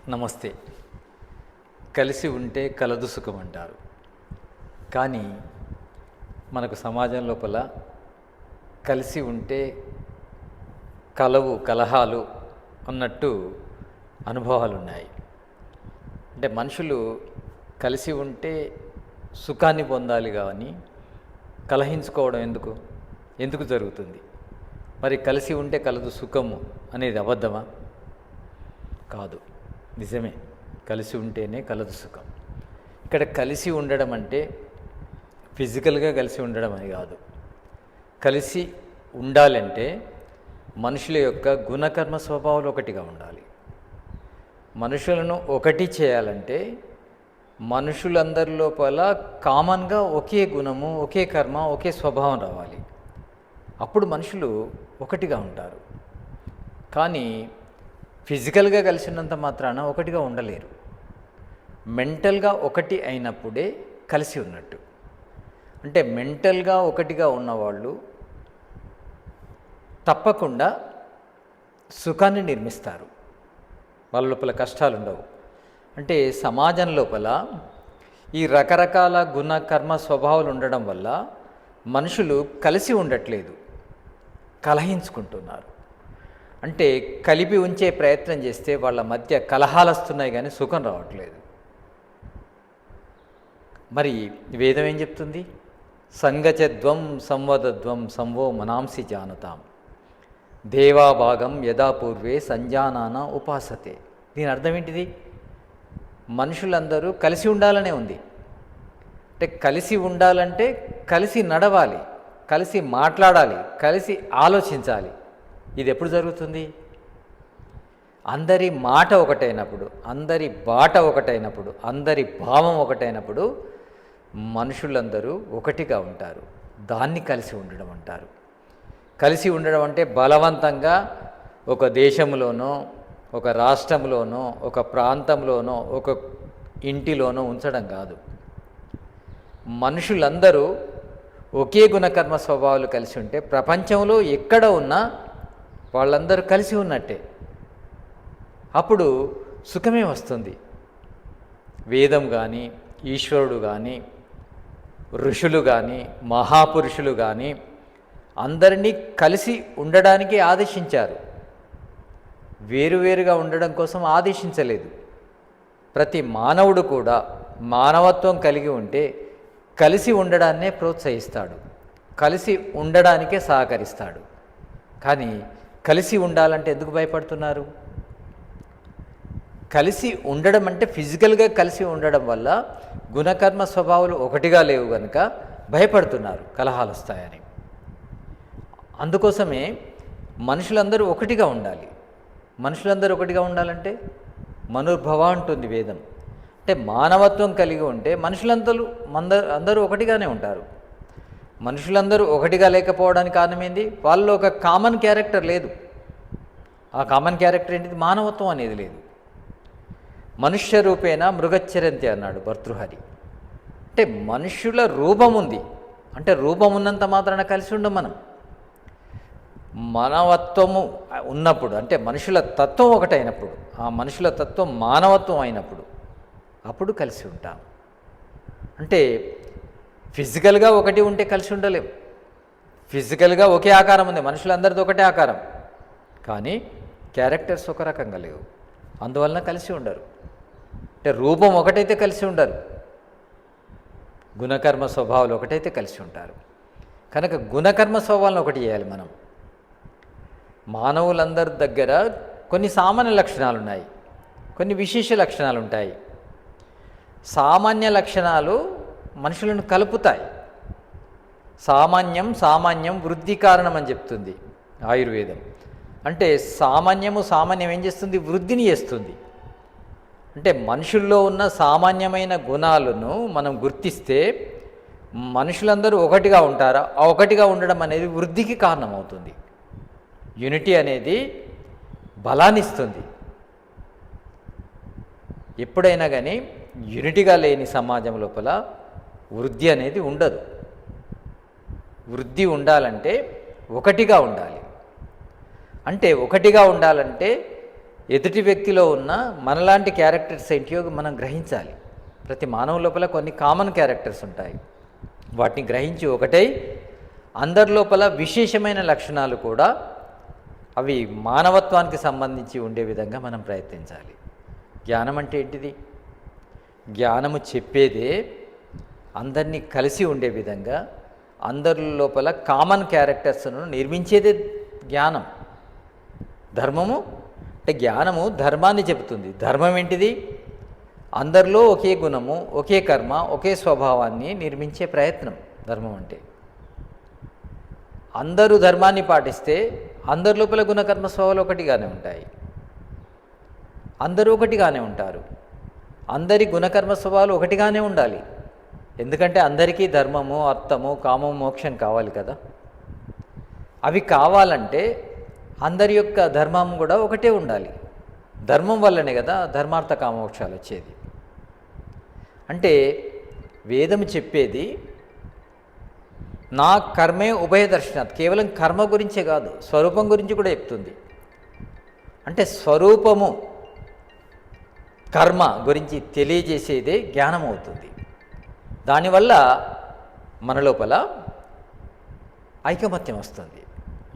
నమస్తే. కలిసి ఉంటే కలదు సుఖం అంటారు. కానీ మనకు సమాజం లోపల కలిసి ఉంటే కలవు కలహాలు అన్నట్టు అనుభవాలు ఉన్నాయి. అంటే మనుషులు కలిసి ఉంటే సుఖాన్ని పొందాలి కానీ కలహించుకోవడం ఎందుకు జరుగుతుంది? మరి కలిసి ఉంటే కలదు సుఖము అనేది అబద్ధమా? కాదు, నిజమే. కలిసి ఉంటేనే కలదు సుఖం. ఇక్కడ కలిసి ఉండడం అంటే ఫిజికల్గా కలిసి ఉండడం అని కాదు. కలిసి ఉండాలంటే మనుషుల యొక్క గుణకర్మ స్వభావాలు ఒకటిగా ఉండాలి. మనుషులను ఒకటి చేయాలంటే మనుషులందరి లోపల కామన్గా ఒకే గుణము, ఒకే కర్మ, ఒకే స్వభావం రావాలి. అప్పుడు మనుషులు ఒకటిగా ఉంటారు. కానీ ఫిజికల్గా కలిసి ఉన్నంత మాత్రాన ఒకటిగా ఉండలేరు. మెంటల్గా ఒకటి అయినప్పుడే కలిసి ఉన్నట్టు. అంటే మెంటల్గా ఒకటిగా ఉన్నవాళ్ళు తప్పకుండా సుఖాన్ని నిర్మిస్తారు. వాళ్ళ లోపల కష్టాలు ఉండవు. అంటే సమాజం లోపల ఈ రకరకాల గుణ కర్మ స్వభావాలు ఉండడం వల్ల మనుషులు కలిసి ఉండట్లేదు, కలహించుకుంటున్నారు. అంటే కలిపి ఉంచే ప్రయత్నం చేస్తే వాళ్ళ మధ్య కలహాలు వస్తున్నాయి కానీ సుఖం రావట్లేదు. మరి వేదం ఏం చెప్తుంది? సంగచద్వం సంవదద్వం సంవో మనాంసి జానతాం దేవాభాగం యథా పూర్వే సంజానాన ఉపాసతే. దీని అర్థం ఏంటిది? మనుషులందరూ కలిసి ఉండాలనే ఉంది. అంటే కలిసి ఉండాలంటే కలిసి నడవాలి, కలిసి మాట్లాడాలి, కలిసి ఆలోచించాలి. ఇది ఎప్పుడు జరుగుతుంది? అందరి మాట ఒకటైనప్పుడు, అందరి బాట ఒకటైనప్పుడు, అందరి భావం ఒకటైనప్పుడు మనుషులందరూ ఒకటిగా ఉంటారు. దాన్ని కలిసి ఉండడం అంటారు. కలిసి ఉండడం అంటే బలవంతంగా ఒక దేశంలోనో, ఒక రాష్ట్రంలోనో, ఒక ప్రాంతంలోనో, ఒక ఇంటిలోనో ఉంచడం కాదు. మనుషులందరూ ఒకే గుణకర్మ స్వభావాలు కలిసి ఉంటే ప్రపంచంలో ఎక్కడ ఉన్నా వాళ్ళందరూ కలిసి ఉన్నట్టే. అప్పుడు సుఖమే వస్తుంది. వేదం కానీ, ఈశ్వరుడు కానీ, ఋషులు కానీ, మహాపురుషులు కానీ అందరినీ కలిసి ఉండడానికి ఆదేశించారు. వేరువేరుగా ఉండడం కోసం ఆదేశించలేదు. ప్రతి మానవుడు కూడా మానవత్వం కలిగి ఉంటే కలిసి ఉండడాన్నే ప్రోత్సహిస్తాడు, కలిసి ఉండడానికే సహకరిస్తాడు. కానీ కలిసి ఉండాలంటే ఎందుకు భయపడుతున్నారు? కలిసి ఉండడం అంటే ఫిజికల్గా కలిసి ఉండడం వల్ల గుణకర్మ స్వభావాలు ఒకటిగా లేవు కనుక భయపడుతున్నారు కలహాలు వస్తాయని. అందుకోసమే మనుషులందరూ ఒకటిగా ఉండాలి. మనుషులందరూ ఒకటిగా ఉండాలంటే మనుర్భవ అంటుంది వేదం. అంటే మానవత్వం కలిగి ఉంటే అందరూ ఒకటిగానే ఉంటారు. మనుషులందరూ ఒకటిగా లేకపోవడానికి కారణం ఏంది? వాళ్ళలో ఒక కామన్ క్యారెక్టర్ లేదు. ఆ కామన్ క్యారెక్టర్ ఏంటిది? మానవత్వం అనేది లేదు. మనుష్య రూపేణ మృగచ్చరంతి అన్నాడు భర్తృహరి. అంటే మనుష్యుల రూపం ఉంది. అంటే రూపం ఉన్నంత మాత్రాన కలిసి ఉండం మనం. మానవత్వము ఉన్నప్పుడు, అంటే మనుషుల తత్వం ఒకటైనప్పుడు, ఆ మనుషుల తత్వం మానవత్వం అయినప్పుడు అప్పుడు కలిసి ఉంటాం. అంటే ఫిజికల్గా ఒకటి ఉంటే కలిసి ఉండలేం. ఫిజికల్గా ఒకే ఆకారం ఉంది, మనుషులందరిది ఒకటే ఆకారం, కానీ క్యారెక్టర్స్ ఒక రకంగా లేవు. అందువలన కలిసి ఉండరు. అంటే రూపం ఒకటైతే కలిసి ఉండరు, గుణకర్మ స్వభావాలు ఒకటైతే కలిసి ఉంటారు. కనుక గుణకర్మ స్వభావాలను ఒకటి చేయాలి మనం. మానవులందరి దగ్గర కొన్ని సామాన్య లక్షణాలు ఉన్నాయి, కొన్ని విశేష లక్షణాలు ఉంటాయి. సామాన్య లక్షణాలు మనుషులను కలుపుతాయి. సామాన్యం వృద్ధి కారణం అని చెప్తుంది ఆయుర్వేదం. అంటే సామాన్యం ఏం చేస్తుంది? వృద్ధిని చేస్తుంది. అంటే మనుషుల్లో ఉన్న సామాన్యమైన గుణాలను మనం గుర్తిస్తే మనుషులందరూ ఒకటిగా ఉంటారా? ఆ ఒకటిగా ఉండడం అనేది వృద్ధికి కారణమవుతుంది. యూనిటీ అనేది బలాన్ని ఇస్తుంది. ఎప్పుడైనా కానీ యూనిటీగా లేని సమాజం లోపల వృద్ధి అనేది ఉండదు. వృద్ధి ఉండాలంటే ఒకటిగా ఉండాలి. అంటే ఒకటిగా ఉండాలంటే ఎదుటి వ్యక్తిలో ఉన్న మనలాంటి క్యారెక్టర్స్ ఏంటియో మనం గ్రహించాలి. ప్రతి మానవ లోపల కొన్ని కామన్ క్యారెక్టర్స్ ఉంటాయి. వాటిని గ్రహించి ఒకటై అందరి లోపల విశేషమైన లక్షణాలు కూడా అవి మానవత్వానికి సంబంధించి ఉండే విధంగా మనం ప్రయత్నించాలి. జ్ఞానం అంటే ఏంటిది? జ్ఞానము చెప్పేదే అందరినీ కలిసి ఉండే విధంగా అందరి లోపల కామన్ క్యారెక్టర్స్ను నిర్మించేదే జ్ఞానం. ధర్మము అంటే జ్ఞానము ధర్మాన్ని చెబుతుంది. ధర్మం ఏంటిది? అందరిలో ఒకే గుణము, ఒకే కర్మ, ఒకే స్వభావాన్ని నిర్మించే ప్రయత్నం ధర్మం అంటే. అందరూ ధర్మాన్ని పాటిస్తే అందరి లోపల గుణకర్మ స్వభావాలు ఒకటిగానే ఉంటాయి. అందరూ ఒకటిగానే ఉంటారు. అందరి గుణకర్మ స్వభావాలు ఒకటిగానే ఉండాలి. ఎందుకంటే అందరికీ ధర్మము, అర్థము, కామము, మోక్షం కావాలి కదా. అవి కావాలంటే అందరి యొక్క ధర్మం కూడా ఒకటే ఉండాలి. ధర్మం వల్లనే కదా ధర్మార్థ కామోక్షాలు వచ్చేది. అంటే వేదము చెప్పేది నా కర్మే ఉభయ దర్శనాత్, కేవలం కర్మ గురించే కాదు స్వరూపం గురించి కూడా చెప్తుంది. అంటే స్వరూపము కర్మ గురించి తెలియజేసేదే జ్ఞానం అవుతుంది. దానివల్ల మన లోపల ఐకమత్యం వస్తుంది,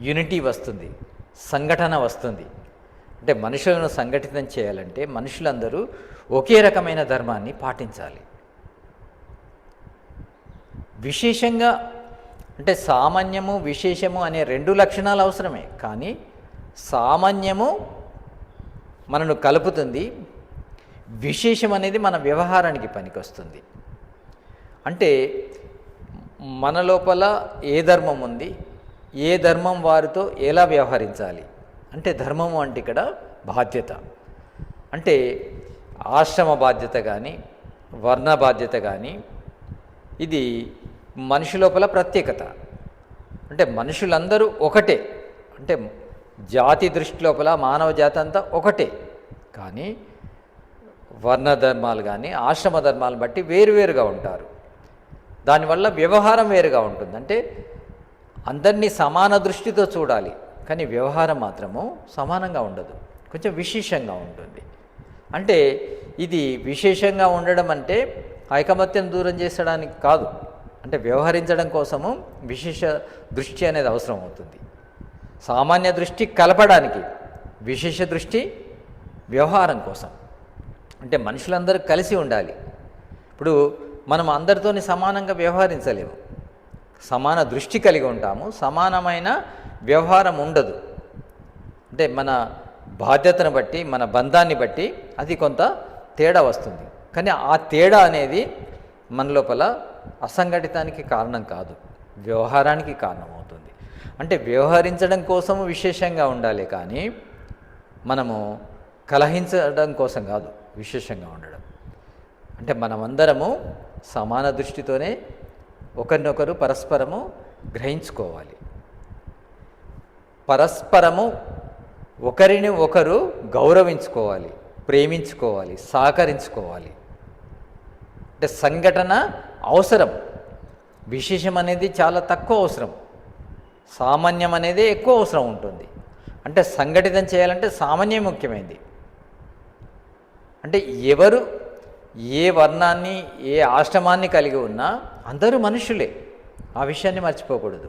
యూనిటీ వస్తుంది, సంఘటన వస్తుంది. అంటే మనుషులను సంఘటితం చేయాలంటే మనుషులందరూ ఒకే రకమైన ధర్మాన్ని పాటించాలి. విశేషంగా అంటే సామాన్యము, విశేషము అనే రెండు లక్షణాలు అవసరమే. కానీ సామాన్యము మనను కలుపుతుంది, విశేషం అనేది మన వ్యవహారానికి పనికొస్తుంది. అంటే మన లోపల ఏ ధర్మం ఉంది, ఏ ధర్మం వారితో ఎలా వ్యవహరించాలి. అంటే ధర్మము అంటే ఇక్కడ బాధ్యత. అంటే ఆశ్రమ బాధ్యత కానీ, వర్ణ బాధ్యత కానీ, ఇది మనిషి లోపల ప్రత్యేకత. అంటే మనుషులందరూ ఒకటే. అంటే జాతి దృష్టి లోపల మానవ జాతి అంతా ఒకటే. కానీ వర్ణ ధర్మాలు కానీ ఆశ్రమ ధర్మాలు బట్టి వేరువేరుగా ఉంటారు. దానివల్ల వ్యవహారం వేరుగా ఉంటుంది. అంటే అందరినీ సమాన దృష్టితో చూడాలి, కానీ వ్యవహారం మాత్రము సమానంగా ఉండదు, కొంచెం విశేషంగా ఉంటుంది. అంటే ఇది విశేషంగా ఉండడం అంటే ఐకమత్యం దూరం చేసడానికి కాదు. అంటే వ్యవహరించడం కోసము విశేష దృష్టి అనేది అవసరం అవుతుంది. సామాన్య దృష్టి కలపడానికి, విశేష దృష్టి వ్యవహారం కోసం. అంటే మనుషులందరూ కలిసి ఉండాలి. ఇప్పుడు మనం అందరితోని సమానంగా వ్యవహరించలేము. సమాన దృష్టి కలిగి ఉంటాము, సమానమైన వ్యవహారం ఉండదు. అంటే మన బాధ్యతను బట్టి, మన బంధాన్ని బట్టి అది కొంత తేడా వస్తుంది. కానీ ఆ తేడా అనేది మన లోపల అసంఘటితానికి కారణం కాదు, వ్యవహారానికి కారణమవుతుంది. అంటే వ్యవహరించడం కోసము విశేషంగా ఉండాలి, కానీ మనము కలహించడం కోసం కాదు విశేషంగా ఉండడం. అంటే మనమందరము సమాన దృష్టితోనే ఒకరినొకరు పరస్పరము గ్రహించుకోవాలి. పరస్పరము ఒకరిని ఒకరు గౌరవించుకోవాలి, ప్రేమించుకోవాలి, సహకరించుకోవాలి. అంటే సంఘటన అవసరం, విశేషం అనేది చాలా తక్కువ అవసరం, సామాన్యం అనేది ఎక్కువ అవసరం ఉంటుంది. అంటే సంఘటితం చేయాలంటే సామాన్యం ముఖ్యమైనది. అంటే ఎవరు ఏ వర్ణాన్ని, ఏ ఆశ్రమాన్ని కలిగి ఉన్నా అందరూ మనుషులే. ఆ విషయాన్ని మర్చిపోకూడదు.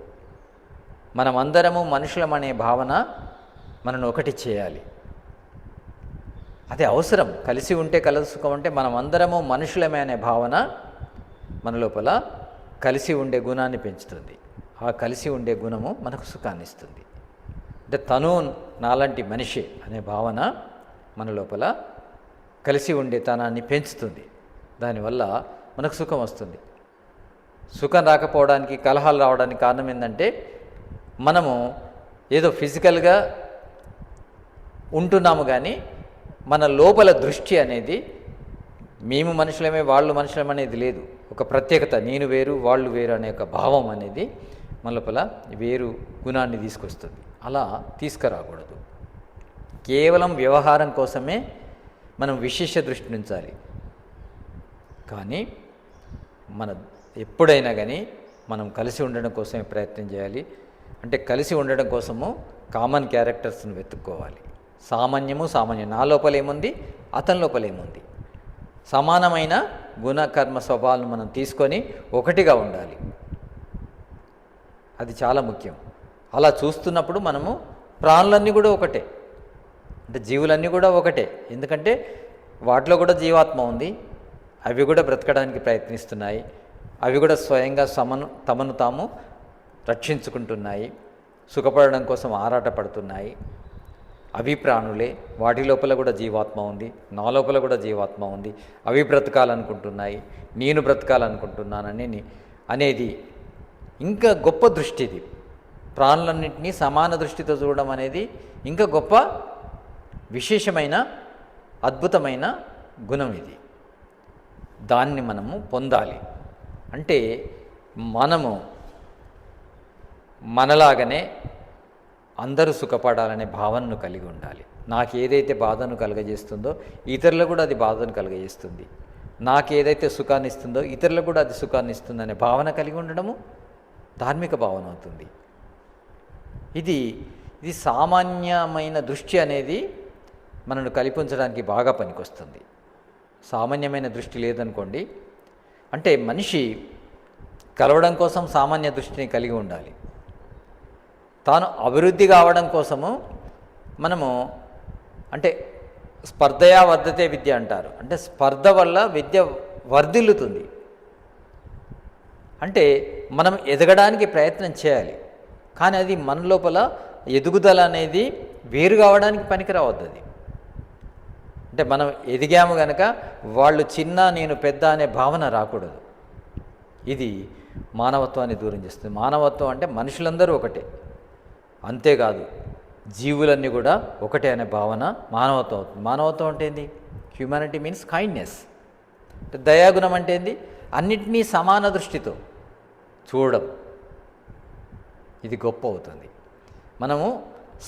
మనమందరము మనుషులమనే భావన మనను ఒకటి చేయాలి. అదే అవసరం. కలిసి ఉంటే కలుసుకం అంటే మనమందరము మనుషులమే అనే భావన మన లోపల కలిసి ఉండే గుణాన్ని పెంచుతుంది. ఆ కలిసి ఉండే గుణము మనకు సుఖాన్ని ఇస్తుంది. అంటే తను నాలాంటి మనిషి అనే భావన మన లోపల కలిసి ఉండే తనాన్ని పెంచుతుంది. దానివల్ల మనకు సుఖం వస్తుంది. సుఖం రాకపోవడానికి, కలహాలు రావడానికి కారణం ఏంటంటే మనము ఏదో ఫిజికల్గా ఉంటున్నాము, కానీ మన లోపల దృష్టి అనేది మేము మనుషులమే, వాళ్ళు మనుషులమనేది లేదు. ఒక ప్రత్యేకత, నేను వేరు వాళ్ళు వేరు అనే ఒక భావం అనేది మన లోపల వేరు గుణాన్ని తీసుకొస్తుంది. అలా తీసుకురాకూడదు. కేవలం వ్యవహారం కోసమే మనం విశేష దృష్టి ఉంచాలి. కానీ మన ఎప్పుడైనా కానీ మనం కలిసి ఉండడం కోసమే ప్రయత్నం చేయాలి. అంటే కలిసి ఉండడం కోసము కామన్ క్యారెక్టర్స్ని వెతుక్కోవాలి. సామాన్యము సామాన్యం, నా లోపల ఏముంది, అతని లోపల ఏముంది, సమానమైన గుణకర్మ స్వభావాలను మనం తీసుకొని ఒకటిగా ఉండాలి. అది చాలా ముఖ్యం. అలా చూస్తున్నప్పుడు మనము ప్రాణులన్నీ కూడా ఒకటే, అంటే జీవులన్నీ కూడా ఒకటే. ఎందుకంటే వాటిలో కూడా జీవాత్మ ఉంది, అవి కూడా బ్రతకడానికి ప్రయత్నిస్తున్నాయి, అవి కూడా స్వయంగా తమను తాము రక్షించుకుంటున్నాయి, సుఖపడడం కోసం ఆరాటపడుతున్నాయి. అవి ప్రాణులే, వాటి లోపల కూడా జీవాత్మ ఉంది, నా లోపల కూడా జీవాత్మ ఉంది. అవి బ్రతకాలనుకుంటున్నాయి, నేను బ్రతకాలనుకుంటున్నానని అనేది ఇంకా గొప్ప దృష్టి. ఇది ప్రాణులన్నింటినీ సమాన దృష్టితో చూడడం అనేది ఇంకా గొప్ప విశేషమైన అద్భుతమైన గుణం. ఇది దాన్ని మనము పొందాలి. అంటే మనము మనలాగనే అందరూ సుఖపడాలనే భావనను కలిగి ఉండాలి. నాకు ఏదైతే బాధను కలుగజేస్తుందో ఇతరులకు కూడా అది బాధను కలుగజేస్తుంది, నాకు ఏదైతే సుఖాన్ని ఇస్తుందో ఇతరులకు కూడా అది సుఖాన్ని ఇస్తుందనే భావన కలిగి ఉండడము ధార్మిక భావన అవుతుంది. ఇది సామాన్యమైన దృష్టి అనేది మనను కల్పించడానికి బాగా పనికొస్తుంది. సామాన్యమైన దృష్టి లేదనుకోండి, అంటే మనిషి కలవడం కోసం సామాన్య దృష్టిని కలిగి ఉండాలి. తాను అభివృద్ధి కావడం కోసము మనము, అంటే స్పర్ధయా వర్ధతే విద్య అంటారు, అంటే స్పర్ధ వల్ల విద్య వర్ధిల్లుతుంది. అంటే మనం ఎదగడానికి ప్రయత్నం చేయాలి, కానీ అది మన లోపల ఎదుగుదల అనేది వేరు కావడానికి పనికిరావద్దు. అది అంటే మనం ఎదిగాము కనుక వాళ్ళు చిన్న నేను పెద్ద అనే భావన రాకూడదు. ఇది మానవత్వాన్ని దూరం చేస్తుంది. మానవత్వం అంటే మనుషులందరూ ఒకటే, అంతేకాదు జీవులన్నీ కూడా ఒకటే అనే భావన మానవత్వం అవుతుంది. మానవత్వం అంటే ఏంది? Humanity means kindness. అంటే దయాగుణం అంటే ఏంది? అన్నిటినీ సమాన దృష్టితో చూడడం. ఇది గొప్ప అవుతుంది. మనము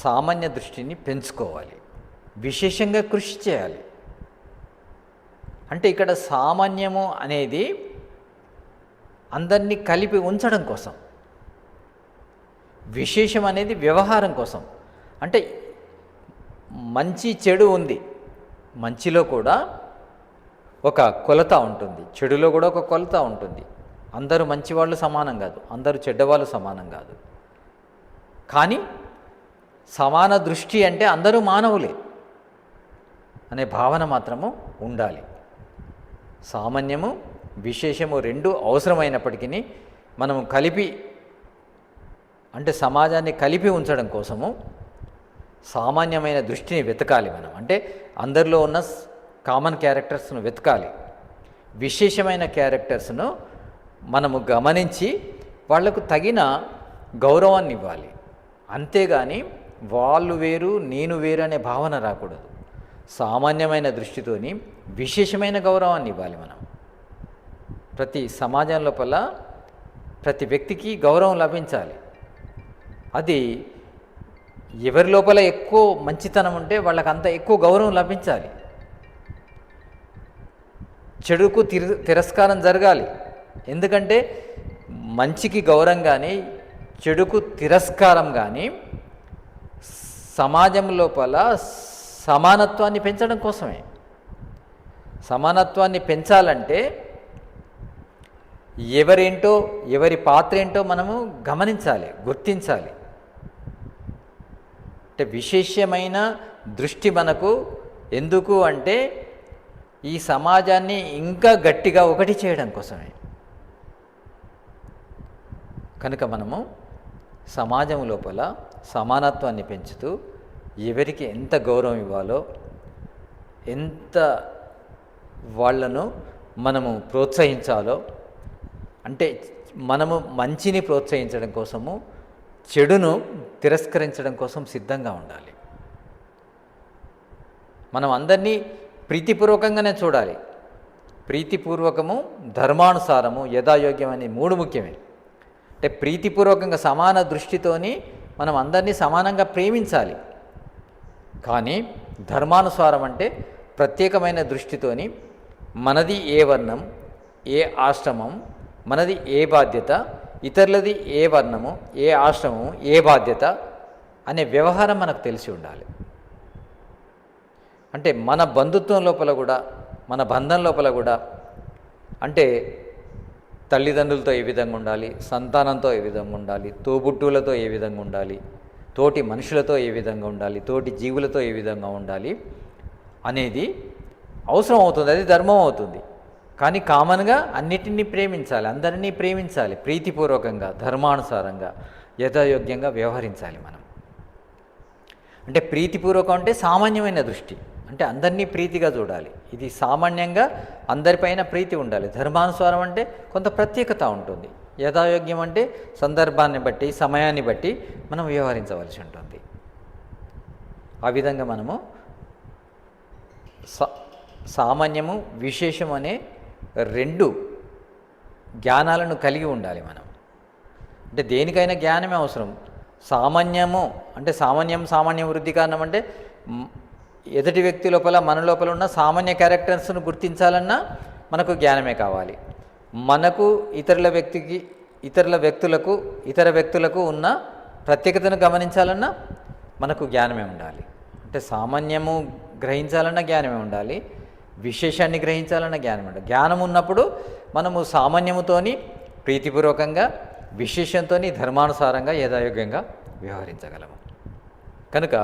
సామాన్య దృష్టిని పెంచుకోవాలి, విశేషంగా కృషి చేయాలి. అంటే ఇక్కడ సామాన్యము అనేది అందరినీ కలిపి ఉంచడం కోసం, విశేషం అనేది వ్యవహారం కోసం. అంటే మంచి చెడు ఉంది, మంచిలో కూడా ఒక కొలత ఉంటుంది, చెడులో కూడా ఒక కొలత ఉంటుంది. అందరూ మంచివాళ్ళు సమానం కాదు, అందరూ చెడ్డవాళ్ళు సమానం కాదు. కానీ సమాన దృష్టి అంటే అందరూ మానవులే అనే భావన మాత్రము ఉండాలి. సామాన్యము విశేషము రెండు అవసరమైనప్పటికీ మనము కలిపి, అంటే సమాజాన్ని కలిపి ఉంచడం కోసము సామాన్యమైన దృష్టిని వెతకాలి మనం. అంటే అందరిలో ఉన్న కామన్ క్యారెక్టర్స్ను వెతకాలి, విశేషమైన క్యారెక్టర్స్ను మనము గమనించి వాళ్లకు తగిన గౌరవాన్ని ఇవ్వాలి. అంతేగాని వాళ్ళు వేరు నేను వేరు అనే భావన రాకూడదు. సామాన్యమైన దృష్టితోని విశేషమైన గౌరవాన్ని ఇవ్వాలి మనం. ప్రతి సమాజం లోపల ప్రతి వ్యక్తికి గౌరవం లభించాలి. అది ఎవరి లోపల ఎక్కువ మంచితనం ఉంటే వాళ్ళకి అంత ఎక్కువ గౌరవం లభించాలి. చెడుకు తిరస్కారం జరగాలి. ఎందుకంటే మంచికి గౌరవం కానీ చెడుకు తిరస్కారం కానీ సమాజం లోపల సమానత్వాన్ని పెంచడం కోసమే. సమానత్వాన్ని పెంచాలంటే ఎవరేంటో ఎవరి పాత్ర ఏంటో మనము గమనించాలి, గుర్తించాలి. అంటే విశేషమైన దృష్టి మనకు ఎందుకు అంటే ఈ సమాజాన్ని ఇంకా గట్టిగా ఒకటి చేయడం కోసమే. కనుక మనము సమాజం లోపల సమానత్వాన్ని పెంచుతూ ఎవరికి ఎంత గౌరవం ఇవ్వాలో, ఎంత వాళ్లను మనము ప్రోత్సహించాలో, అంటే మనము మంచిని ప్రోత్సహించడం కోసము చెడును తిరస్కరించడం కోసం సిద్ధంగా ఉండాలి. మనం అందరినీ ప్రీతిపూర్వకంగానే చూడాలి. ప్రీతిపూర్వకము, ధర్మానుసారము, యథాయోగ్యం అనే మూడు ముఖ్యమే. అంటే ప్రీతిపూర్వకంగా సమాన దృష్టితోని మనం అందరినీ సమానంగా ప్రేమించాలి. కానీ ధర్మానుసారం అంటే ప్రత్యేకమైన దృష్టితోని మనది ఏ వర్ణం, ఏ ఆశ్రమం, మనది ఏ బాధ్యత, ఇతరులది ఏ వర్ణము, ఏ ఆశ్రమము, ఏ బాధ్యత అనే వ్యవహారం మనకు తెలిసి ఉండాలి. అంటే మన బంధుత్వం లోపల కూడా, మన బంధం లోపల కూడా, అంటే తల్లిదండ్రులతో ఏ విధంగా ఉండాలి, సంతానంతో ఏ విధంగా ఉండాలి, తోబుట్టువులతో ఏ విధంగా ఉండాలి, తోటి మనుషులతో ఏ విధంగా ఉండాలి, తోటి జీవులతో ఏ విధంగా ఉండాలి అనేది అవసరం అవుతుంది, అది ధర్మం అవుతుంది. కానీ కామన్గా అన్నిటినీ ప్రేమించాలి, అందరినీ ప్రేమించాలి, ప్రీతిపూర్వకంగా, ధర్మానుసారంగా, యథాయోగ్యంగా వ్యవహరించాలి మనం. అంటే ప్రీతిపూర్వకం అంటే సామాన్యమైన దృష్టి, అంటే అందరినీ ప్రీతిగా చూడాలి. ఇది సామాన్యంగా అందరిపైన ప్రీతి ఉండాలి. ధర్మానుసారం అంటే కొంత ప్రత్యేకత ఉంటుంది. యథాయోగ్యం అంటే సందర్భాన్ని బట్టి, సమయాన్ని బట్టి మనం వ్యవహరించవలసి ఉంటుంది. ఆ విధంగా మనము సామాన్యము, విశేషం అనే రెండు జ్ఞానాలను కలిగి ఉండాలి మనం. అంటే దేనికైనా జ్ఞానమే అవసరం. సామాన్యము అంటే సామాన్య వృద్ధి కారణం అంటే ఎదుటి వ్యక్తి లోపల, మన లోపల ఉన్న సామాన్య క్యారెక్టర్స్ను గుర్తించాలన్నా మనకు జ్ఞానమే కావాలి. మనకు ఇతర వ్యక్తులకు ఉన్న ప్రత్యేకతను గమనించాలన్నా మనకు జ్ఞానమే ఉండాలి. అంటే సామాన్యము గ్రహించాలన్నా జ్ఞానమే ఉండాలి, విశేషాన్ని గ్రహించాలన్నా జ్ఞానం ఉండాలి. జ్ఞానం ఉన్నప్పుడు మనము సామాన్యముతోని ప్రీతిపూర్వకంగా, విశేషంతో ధర్మానుసారంగా, యథాయోగ్యంగా వ్యవహరించగలము. కనుక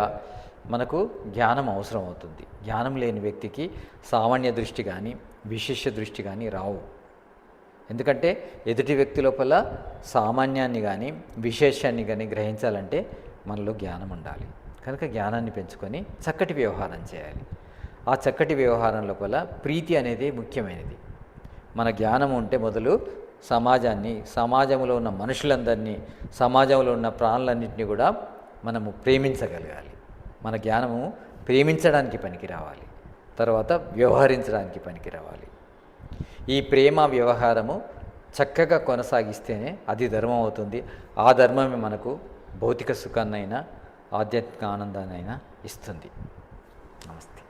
మనకు జ్ఞానం అవసరం అవుతుంది. జ్ఞానం లేని వ్యక్తికి సామాన్య దృష్టి కానీ, విశేష దృష్టి కానీ రావు. ఎందుకంటే ఎదుటి వ్యక్తి లోపల సామాన్యాన్ని కానీ, విశేషాన్ని కానీ గ్రహించాలంటే మనలో జ్ఞానం ఉండాలి. కనుక జ్ఞానాన్ని పెంచుకొని చక్కటి వ్యవహారం చేయాలి. ఆ చక్కటి వ్యవహారం లోపల ప్రీతి అనేది ముఖ్యమైనది. మన జ్ఞానం ఉంటే మొదలు సమాజాన్ని, సమాజంలో ఉన్న మనుషులందరినీ, సమాజంలో ఉన్న ప్రాణులన్నింటినీ కూడా మనము ప్రేమించగలగాలి. మన జ్ఞానము ప్రేమించడానికి పనికి రావాలి, తర్వాత వ్యవహరించడానికి పనికి రావాలి. ఈ ప్రేమ వ్యవహారము చక్కగా కొనసాగిస్తేనే అది ధర్మం అవుతుంది. ఆ ధర్మమే మనకు భౌతిక సుఖాన్నైనా, ఆధ్యాత్మిక ఆనందాన్నైనా ఇస్తుంది. నమస్తే.